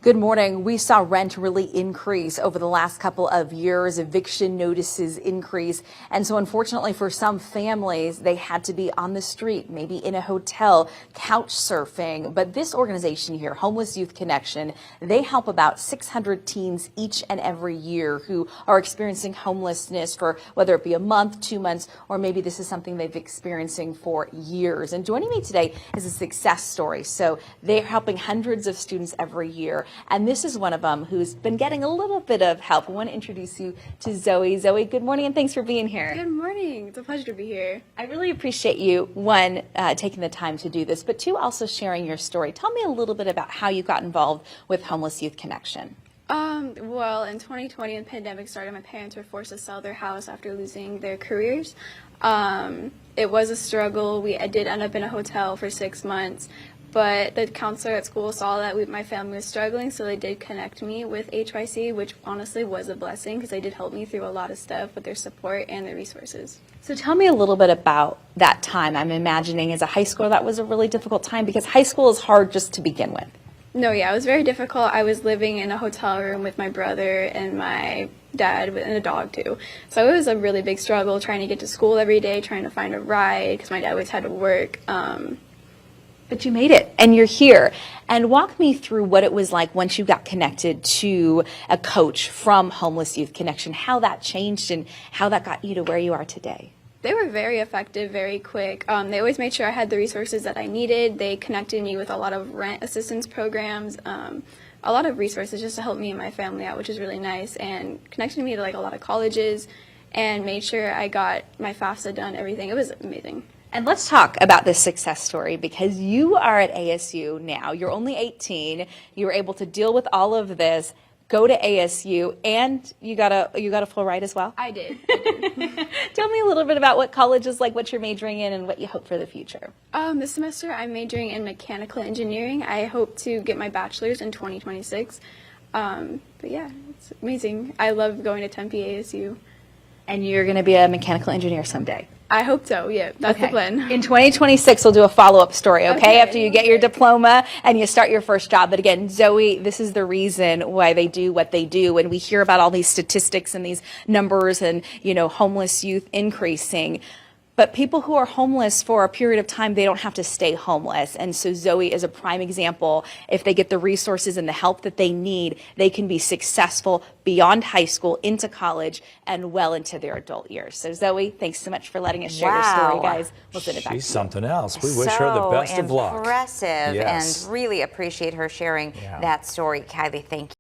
Good morning. We saw rent really increase over the last couple of years, eviction notices increase. And so unfortunately for some families, they had to be on the street, maybe in a hotel, couch surfing. But this organization here, Homeless Youth Connection, they help about 600 teens each and every year who are experiencing homelessness for whether it be a month, 2 months, or maybe this is something they've been experiencing for years. And joining me today is a success story. So they're helping hundreds of students every year. And this is one of them who's been getting a little bit of help. I want to introduce you to Zoe. Zoe, good morning and thanks for being here. Good morning. It's a pleasure to be here. I really appreciate you, one, taking the time to do this, but two, also sharing your story. Tell me a little bit about how you got involved with Homeless Youth Connection. Well, in 2020, when the pandemic started, my parents were forced to sell their house after losing their careers. It was a struggle. I did end up in a hotel for 6 months. But the counselor at school saw that my family was struggling, so they did connect me with HYC, which honestly was a blessing because they did help me through a lot of stuff with their support and their resources. So tell me a little bit about that time. I'm imagining as a high schooler that was a really difficult time because high school is hard just to begin with. No, yeah, it was very difficult. I was living in a hotel room with my brother and my dad and a dog too. So it was a really big struggle trying to get to school every day, trying to find a ride because my dad always had to work. But you made it, and you're here. And walk me through what it was like once you got connected to a coach from Homeless Youth Connection, how that changed and how that got you to where you are today. They were very effective, very quick. They always made sure I had the resources that I needed. They connected me with a lot of rent assistance programs, a lot of resources just to help me and my family out, which is really nice, and connected me to like a lot of colleges and made sure I got my FAFSA done, everything. It was amazing. And let's talk about this success story because you are at ASU now. You're only 18. You were able to deal with all of this, go to ASU, and you got a full ride as well? I did. Tell me a little bit about what college is like, what you're majoring in, and what you hope for the future. This semester I'm majoring in mechanical engineering. I hope to get my bachelor's in 2026. But yeah, it's amazing. I love going to Tempe ASU. And you're going to be a mechanical engineer someday? I hope so, yeah. That's the plan. In 2026, we'll do a follow-up story, okay? After you get your diploma and you start your first job. But again, Zoe, this is the reason why they do what they do. And we hear about all these statistics and these numbers and, you know, homeless youth increasing. But people who are homeless for a period of time, they don't have to stay homeless. And so Zoe is a prime example. If they get the resources and the help that they need, they can be successful beyond high school, into college, and well into their adult years. So Zoe, thanks so much for letting us share your story, guys. We'll send it back to you. She's something else. We wish her the best of luck. Impressive, Yes. and really appreciate her sharing that story. Kylie, thank you.